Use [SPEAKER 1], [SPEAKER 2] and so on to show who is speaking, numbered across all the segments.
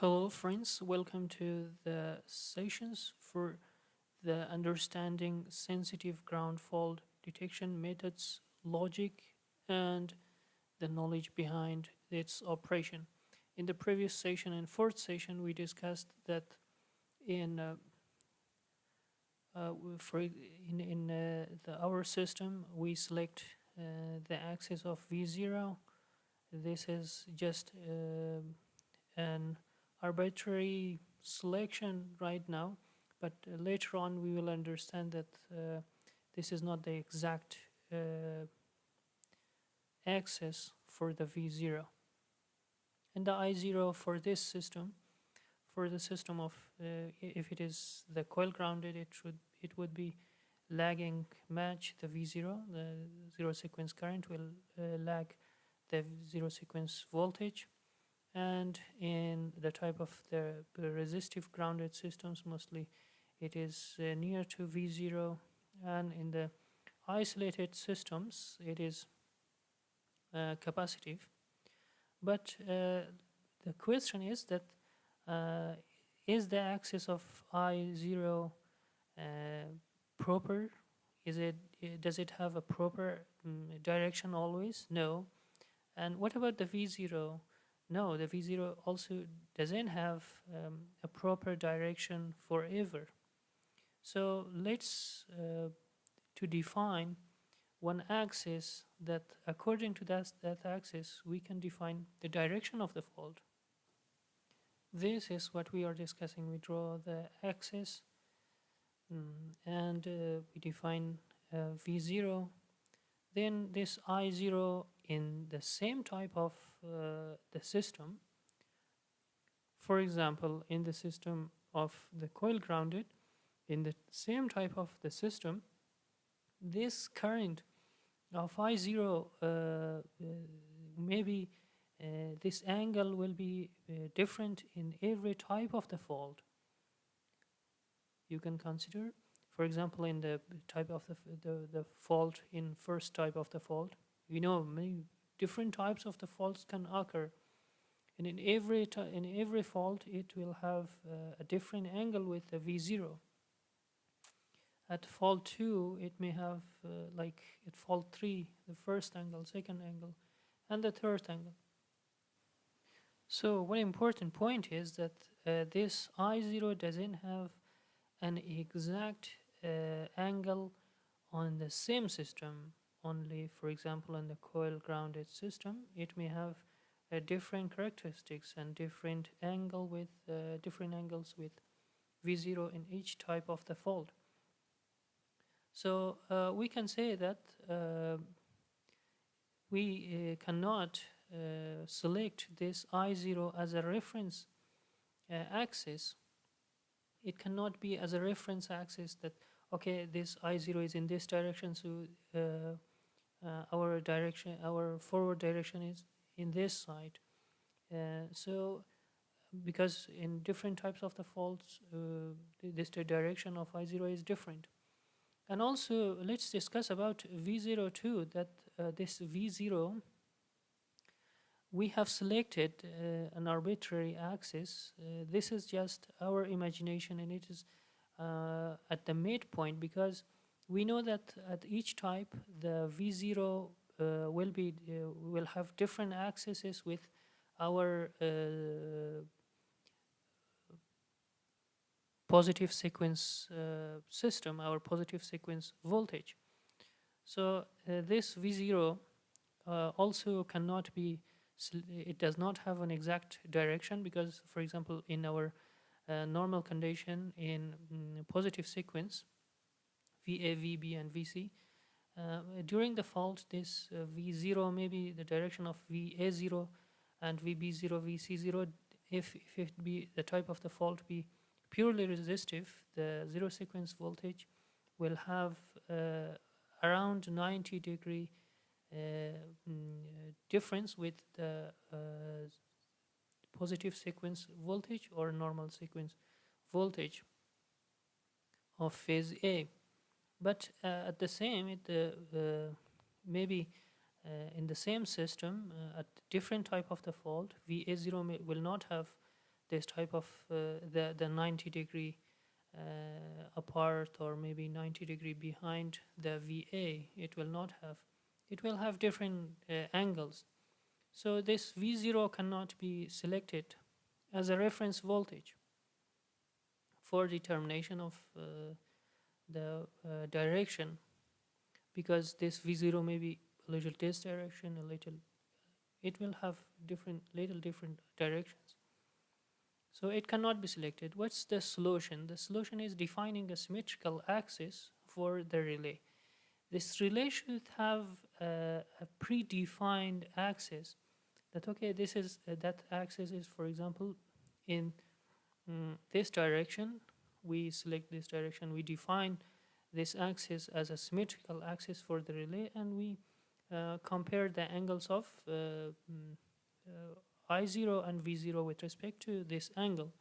[SPEAKER 1] Hello, friends. Welcome to the sessions for the understanding sensitive ground fault detection methods, logic, and the knowledge behind its operation. In the previous session and fourth session, we discussed that in our system we select the axis of V0. This is just an arbitrary selection right now, but later on we will understand that this is not the exact axis for the V0. And the I0 for this system, for the system of if it is the coil grounded, it would be lagging match the V0. The zero sequence current will lag the zero sequence voltage. And in the type of the resistive grounded systems, mostly it is near to V0, and in the isolated systems it is capacitive. But the question is that is the axis of I0 proper? Does it have a proper direction always? No. And what about the V0? No, the V0 also doesn't have a proper direction forever. So let's to define one axis that according to that axis we can define the direction of the fault. This is what we are discussing. We draw the axis and we define V0. Then this I0 in the same type of the system, for example, in the system of the coil grounded, in the same type of the system, this current of I0 maybe this angle will be different in every type of the fault. You can consider, for example, in the type of the fault, in first type of the fault, many different types of the faults can occur, and in every fault it will have a different angle with the V0. At fault 2 it may have like at fault 3 the first angle, second angle, and the third angle. So one important point is that this I0 doesn't have an exact angle on the same system. Only, for example, in the coil grounded system it may have different characteristics and different angle with different angles with V0 in each type of the fault. So we can say that we cannot select this I0 as a reference axis. It cannot be as a reference axis that, okay, this I0 is in this direction, so our forward direction is in this side. So because in different types of the faults, the direction of I0 is different. And also, let's discuss about V0 too, that this V0, we have selected an arbitrary axis. This is just our imagination, and it is at the midpoint, because we know that at each type the V0 will have different axes with our positive sequence system, our positive sequence voltage. So this V0 also cannot be, it does not have an exact direction, because, for example, in our normal condition in positive sequence, VA, VB, and VC, during the fault, this V0 may be the direction of VA0 and VB0, VC0. If it be the type of the fault be purely resistive, the zero sequence voltage will have around 90-degree difference with the positive sequence voltage or normal sequence voltage of phase A. But at the same, maybe in the same system, at different type of the fault, VA0 will not have this type of the 90-degree apart, or maybe 90-degree behind the VA. It will not have. It will have different angles. So this V0 cannot be selected as a reference voltage for determination of the direction, because this V0 may be a little this direction, a little, it will have different directions. So it cannot be selected. What's the solution? The solution is defining a symmetrical axis for the relay. This relay should have a predefined axis that, okay, this is that axis is, for example, in this direction. We select this direction, we define this axis as a symmetrical axis for the relay, and we compare the angles of I0 and V0 with respect to this angle,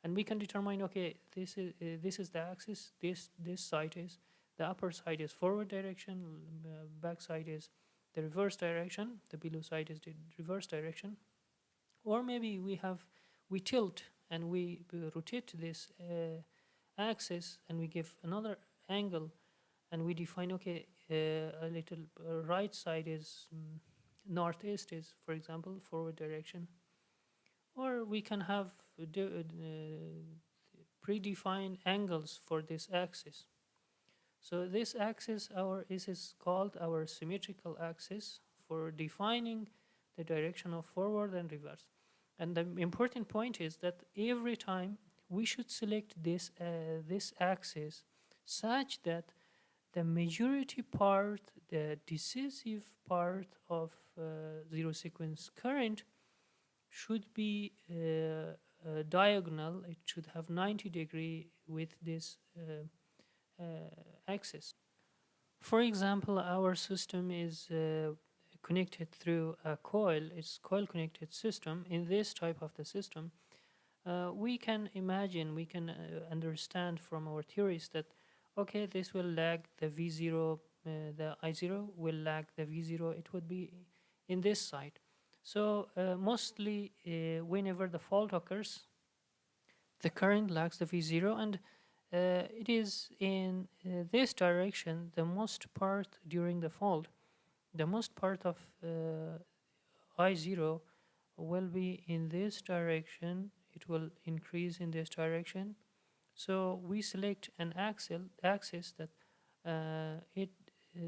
[SPEAKER 1] and we can determine, okay, this is the axis, this side is, the upper side is forward direction, back side is the reverse direction, the below side is the reverse direction. Or maybe we tilt and we rotate this axis, and we give another angle, and we define, okay, a little right side is northeast is, for example, forward direction. Or we can have predefined angles for this axis. So this axis is called our symmetrical axis for defining the direction of forward and reverse. And the important point is that every time we should select this axis such that the majority part, the decisive part of zero sequence current should be diagonal. It should have 90-degree with this axis. For example, our system is connected through a coil. It's coil connected system. In this type of the system, we can imagine, we can understand from our theories that, okay, this will lag the V0, the I0 will lag the V0, it would be in this side. So mostly whenever the fault occurs, the current lags the V0, and it is in this direction the most part during the fault. The most part of I0 will be in this direction, it will increase in this direction. So we select an axis that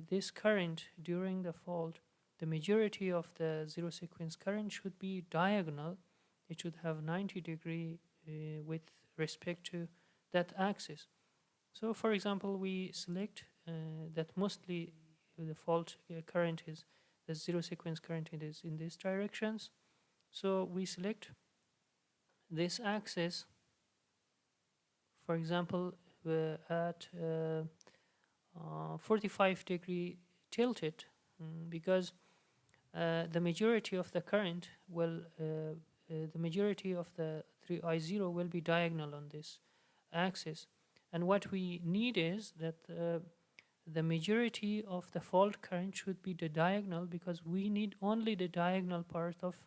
[SPEAKER 1] this current during the fault, the majority of the zero sequence current should be diagonal. It should have 90-degree with respect to that axis. So for example, we select that mostly the fault current is, the zero sequence current is in these directions. So we select this axis, for example, at 45-degree tilted, because the majority of the current will, the majority of the 3I0 will be diagonal on this axis. And what we need is that the majority of the fault current should be the diagonal, because we need only the diagonal part of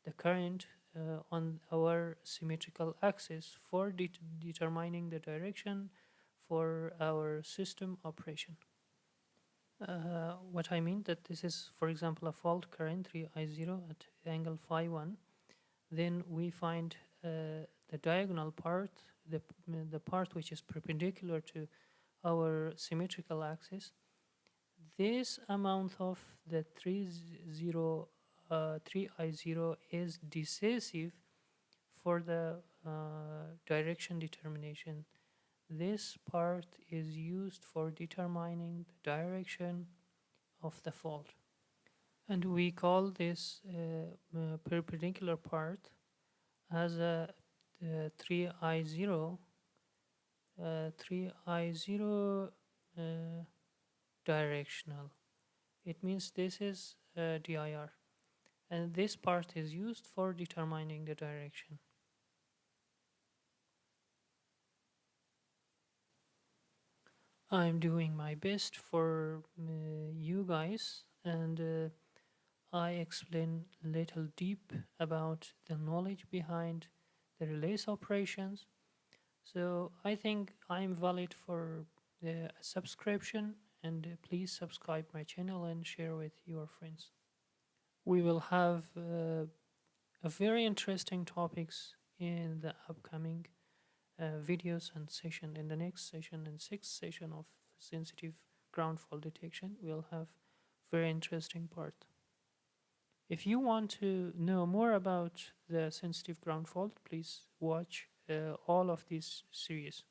[SPEAKER 1] the current on our symmetrical axis for determining the direction for our system operation. What I mean that this is, for example, a fault current 3I0 at angle phi 1. Then we find the diagonal part, the part which is perpendicular to our symmetrical axis. This amount of the 3I0 is decisive for the direction determination. This part is used for determining the direction of the fault. And we call this perpendicular part as a 3I0 directional. It means this is DIR, and this part is used for determining the direction. I'm doing my best for you guys, and I explain little deep about the knowledge behind the relays operations. So I think I'm valid for the subscription, and please subscribe my channel and share with your friends. We will have a very interesting topics in the upcoming videos and session. In the next session and sixth session of sensitive ground fault detection, we'll have very interesting part. If you want to know more about the sensitive ground fault, please watch all of these series.